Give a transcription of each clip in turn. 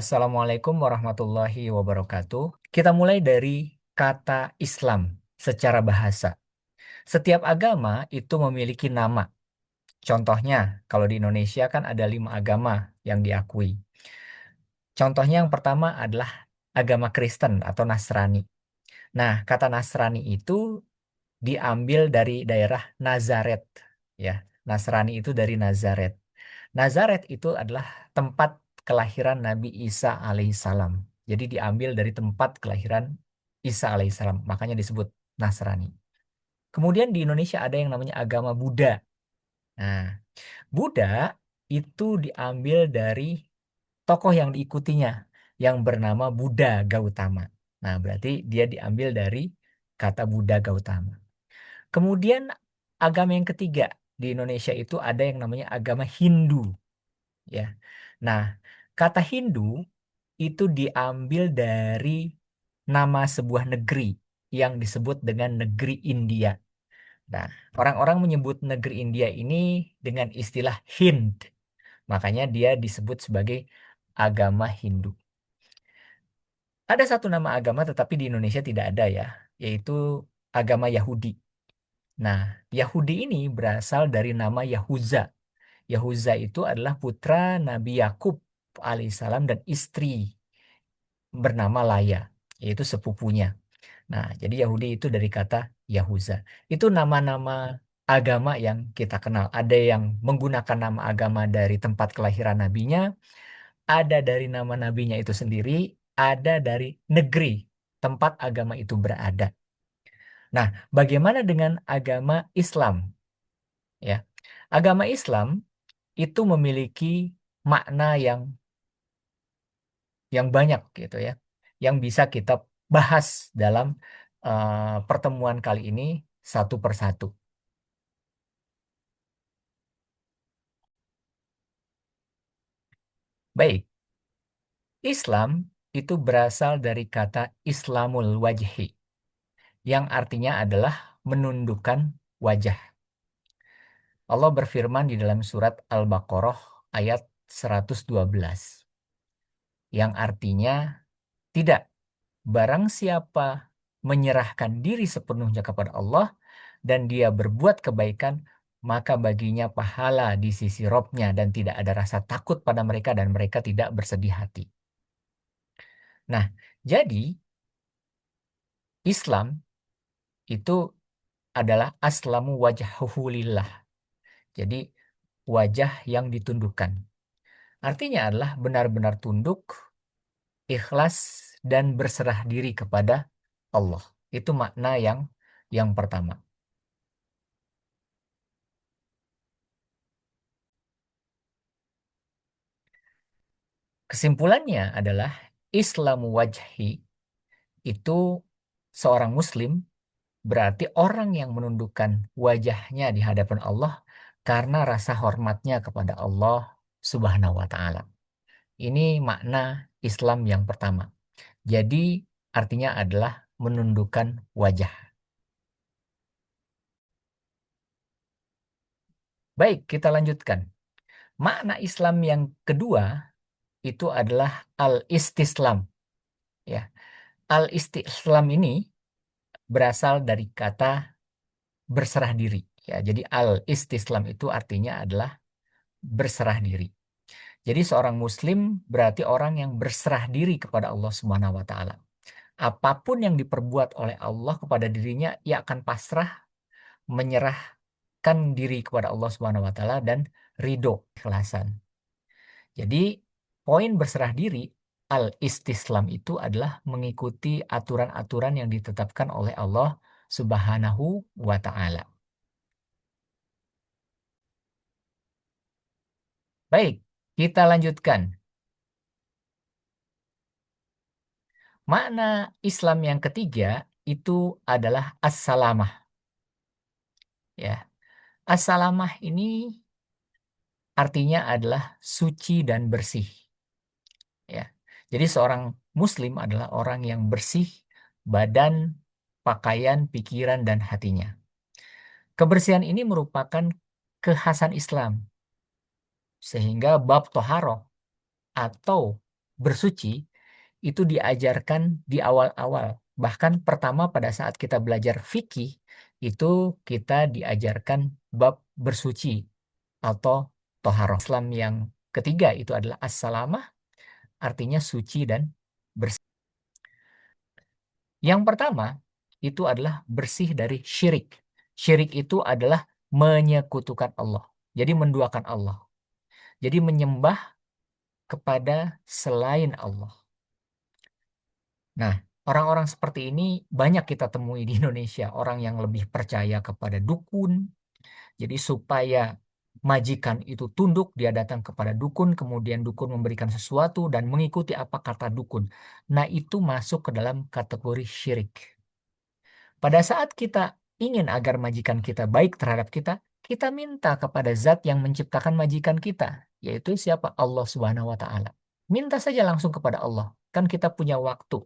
Assalamualaikum warahmatullahi wabarakatuh. Kita mulai dari kata Islam secara bahasa. Setiap agama itu memiliki nama. Contohnya, kalau di Indonesia kan ada 5 agama yang diakui. Contohnya yang pertama adalah agama Kristen atau Nasrani. Nah, kata Nasrani itu diambil dari daerah Nazaret. Ya, Nasrani itu dari Nazaret. Nazaret itu adalah tempat kelahiran Nabi Isa alaihissalam. Jadi diambil dari tempat kelahiran Isa alaihissalam, makanya disebut Nasrani. Kemudian di Indonesia ada yang namanya agama Buddha. Nah, Buddha itu diambil dari tokoh yang diikutinya yang bernama Buddha Gautama. Nah, berarti dia diambil dari kata Buddha Gautama. Kemudian agama yang ketiga di Indonesia itu ada yang namanya agama Hindu, ya. Nah, kata Hindu itu diambil dari nama sebuah negeri yang disebut dengan negeri India. Nah, orang-orang menyebut negeri India ini dengan istilah Hind. Makanya dia disebut sebagai agama Hindu. Ada satu nama agama tetapi di Indonesia tidak ada ya, yaitu agama Yahudi. Nah, Yahudi ini berasal dari nama Yahuza. Yahuza itu adalah putra Nabi Yakub alaihissalam dan istri bernama Laya, yaitu sepupunya. Nah, jadi Yahudi itu dari kata Yahuza. Itu nama-nama agama yang kita kenal. Ada yang menggunakan nama agama dari tempat kelahiran nabinya, ada dari nama nabinya itu sendiri, ada dari negeri tempat agama itu berada. Nah, bagaimana dengan agama Islam? Ya, agama Islam itu memiliki makna yang banyak gitu ya, yang bisa kita bahas dalam pertemuan kali ini satu persatu. Baik, Islam itu berasal dari kata Islamul wajhi, yang artinya adalah menundukkan wajah. Allah berfirman di dalam surat Al-Baqarah ayat 112, yang artinya tidak, barang siapa menyerahkan diri sepenuhnya kepada Allah dan dia berbuat kebaikan, maka baginya pahala di sisi Robnya dan tidak ada rasa takut pada mereka dan mereka tidak bersedih hati. Nah, jadi Islam itu adalah aslamu wajhuhu lillah. Jadi wajah yang ditundukkan. Artinya adalah benar-benar tunduk, ikhlas, dan berserah diri kepada Allah. Itu makna yang pertama. Kesimpulannya adalah Islamu wajhi itu seorang muslim berarti orang yang menundukkan wajahnya di hadapan Allah karena rasa hormatnya kepada Allah Subhanahu wa taala. Ini makna Islam yang pertama. Jadi artinya adalah menundukkan wajah. Baik, kita lanjutkan. Makna Islam yang kedua itu adalah al-istislam, ya. Al-istislam ini berasal dari kata berserah diri, ya. Jadi al-istislam itu artinya adalah berserah diri. Jadi seorang muslim berarti orang yang berserah diri kepada Allah Subhanahu wa taala. Apapun yang diperbuat oleh Allah kepada dirinya, ia akan pasrah, menyerahkan diri kepada Allah Subhanahu wa taala dan ridho, ikhlasan. Jadi poin berserah diri al-istislam itu adalah mengikuti aturan-aturan yang ditetapkan oleh Allah Subhanahu wa taala. Baik, kita lanjutkan. Makna Islam yang ketiga itu adalah as-salamah, ya. As-salamah ini artinya adalah suci dan bersih, ya. Jadi seorang muslim adalah orang yang bersih badan, pakaian, pikiran dan hatinya. Kebersihan ini merupakan kekhasan Islam sehingga bab toharoh atau bersuci itu diajarkan di awal-awal. Bahkan pertama pada saat kita belajar fikih itu kita diajarkan bab bersuci atau toharoh. Islam yang ketiga itu adalah as-salamah, artinya suci dan bersih. Yang pertama itu adalah bersih dari syirik. Syirik itu adalah menyekutukan Allah. Jadi menduakan Allah. Jadi menyembah kepada selain Allah. Nah, orang-orang seperti ini banyak kita temui di Indonesia. Orang yang lebih percaya kepada dukun. Jadi supaya majikan itu tunduk, dia datang kepada dukun, kemudian dukun memberikan sesuatu dan mengikuti apa kata dukun. Nah, itu masuk ke dalam kategori syirik. Pada saat kita ingin agar majikan kita baik terhadap kita, kita minta kepada zat yang menciptakan majikan kita, yaitu siapa? Allah Subhanahu wa Ta'ala. Minta saja langsung kepada Allah. Kan kita punya waktu.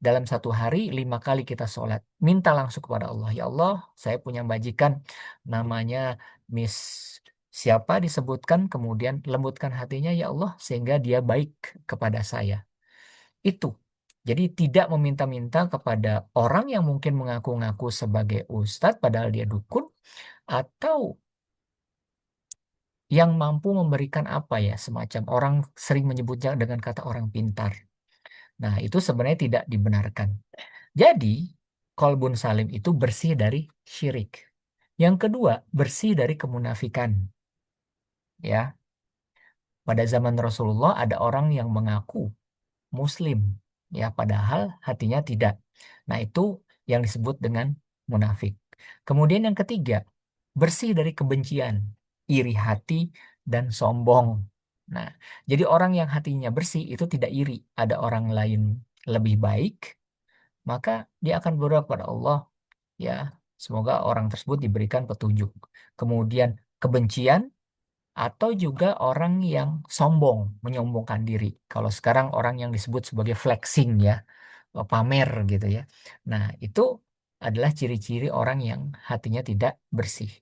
Dalam satu hari 5 kali kita sholat. Minta langsung kepada Allah. Ya Allah, saya punya majikan. Namanya Miss siapa disebutkan. Kemudian lembutkan hatinya ya Allah. Sehingga dia baik kepada saya. Itu. Jadi tidak meminta-minta kepada orang yang mungkin mengaku-ngaku sebagai ustadz. Padahal dia dukun. Atau yang mampu memberikan apa ya. Semacam orang sering menyebutnya dengan kata orang pintar. Nah, itu sebenarnya tidak dibenarkan. Jadi, kolbun salim itu bersih dari syirik. Yang kedua, bersih dari kemunafikan. Ya, pada zaman Rasulullah ada orang yang mengaku Muslim, ya, padahal hatinya tidak. Nah, itu yang disebut dengan munafik. Kemudian yang ketiga, bersih dari kebencian, iri hati, dan sombong. Nah, jadi orang yang hatinya bersih itu tidak iri. Ada orang lain lebih baik, maka dia akan berdoa kepada Allah, ya, semoga orang tersebut diberikan petunjuk. Kemudian kebencian atau juga orang yang sombong, menyombongkan diri. Kalau sekarang orang yang disebut sebagai flexing ya, pamer gitu ya. Nah, itu adalah ciri-ciri orang yang hatinya tidak bersih.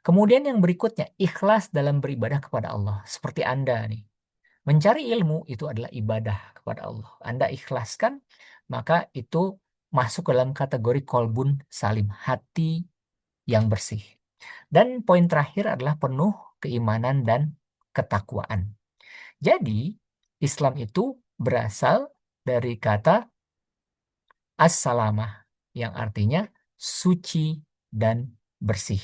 Kemudian yang berikutnya, ikhlas dalam beribadah kepada Allah. Seperti Anda nih. Mencari ilmu itu adalah ibadah kepada Allah. Anda ikhlaskan, maka itu masuk dalam kategori kolbun salim, hati yang bersih. Dan poin terakhir adalah penuh keimanan dan ketakwaan. Jadi, Islam itu berasal dari kata as-salamah, yang artinya suci dan bersih.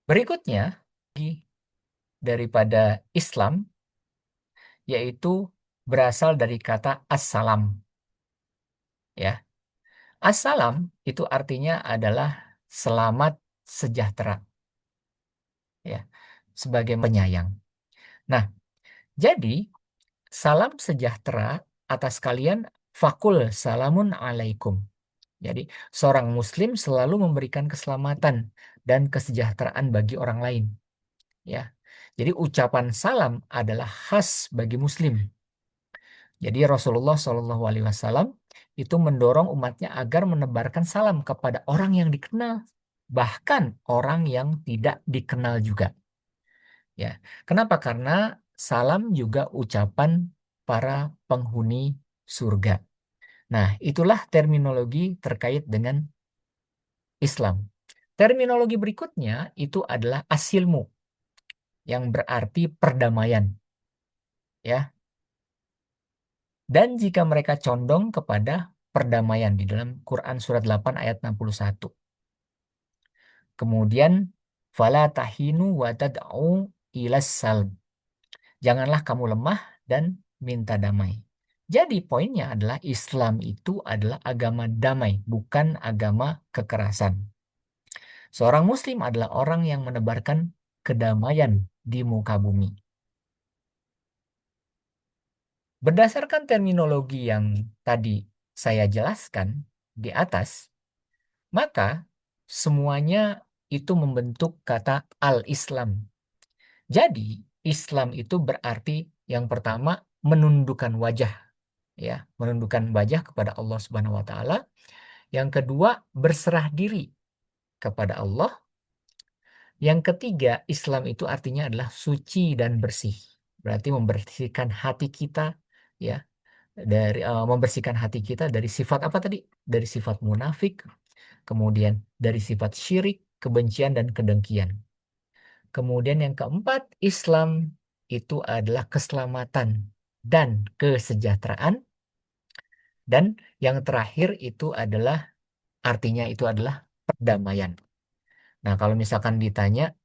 Berikutnya, daripada Islam, yaitu berasal dari kata as-salam. Ya, as-salam itu artinya adalah selamat sejahtera, ya, sebagai penyayang. Nah, jadi salam sejahtera atas kalian, fakul salamun alaikum. Jadi seorang muslim selalu memberikan keselamatan dan kesejahteraan bagi orang lain, ya. Jadi ucapan salam adalah khas bagi muslim. Jadi Rasulullah SAW itu mendorong umatnya agar menebarkan salam kepada orang yang dikenal, bahkan orang yang tidak dikenal juga. Ya, kenapa? Karena salam juga ucapan para penghuni surga. Nah, itulah terminologi terkait dengan Islam. Terminologi berikutnya itu adalah asilmu, yang berarti perdamaian. Ya, dan jika mereka condong kepada perdamaian di dalam Quran surat 8 ayat 61. Kemudian fala tahinu wa tad'u ilas salm. Janganlah kamu lemah dan minta damai. Jadi poinnya adalah Islam itu adalah agama damai, bukan agama kekerasan. Seorang muslim adalah orang yang menebarkan kedamaian di muka bumi. Berdasarkan terminologi yang tadi saya jelaskan di atas, maka semuanya itu membentuk kata al-Islam. Jadi, Islam itu berarti yang pertama menundukkan wajah, ya, menundukkan wajah kepada Allah Subhanahu wa taala. Yang kedua, berserah diri kepada Allah. Yang ketiga, Islam itu artinya adalah suci dan bersih. Berarti membersihkan hati kita, ya, membersihkan hati kita dari sifat apa tadi? Dari sifat munafik, kemudian dari sifat syirik, kebencian dan kedengkian. Kemudian yang keempat, Islam itu adalah keselamatan dan kesejahteraan. Dan yang terakhir itu adalah artinya itu adalah perdamaian. Nah, kalau misalkan ditanya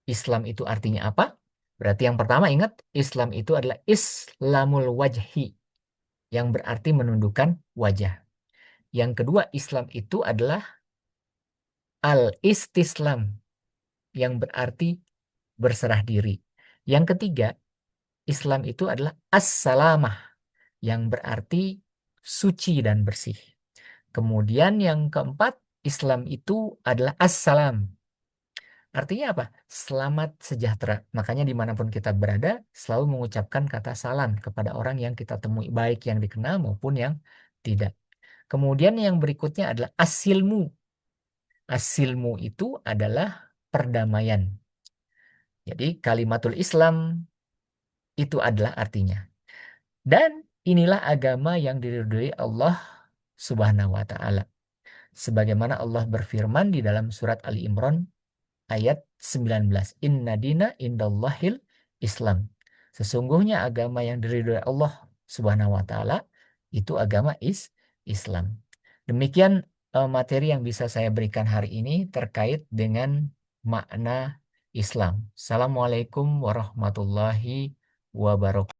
Islam itu artinya apa? Berarti yang pertama ingat, Islam itu adalah Islamul wajhi, yang berarti menundukkan wajah. Yang kedua, Islam itu adalah al-istislam, yang berarti berserah diri. Yang ketiga, Islam itu adalah as-salamah, yang berarti suci dan bersih. Kemudian yang keempat, Islam itu adalah as-salam. Artinya apa? Selamat sejahtera. Makanya dimanapun kita berada, selalu mengucapkan kata salam kepada orang yang kita temui, baik yang dikenal maupun yang tidak. Kemudian yang berikutnya adalah asilmu. Asilmu itu adalah perdamaian. Jadi kalimatul Islam itu adalah artinya. Dan inilah agama yang diridhoi Allah Subhanahu wa taala. Sebagaimana Allah berfirman di dalam surat Ali Imran ayat 19. Inna dina indallahil Islam. Sesungguhnya agama yang diridhoi Allah Subhanahu wa taala itu agama Islam. Demikian materi yang bisa saya berikan hari ini terkait dengan makna Islam. Assalamualaikum warahmatullahi wabarakatuh.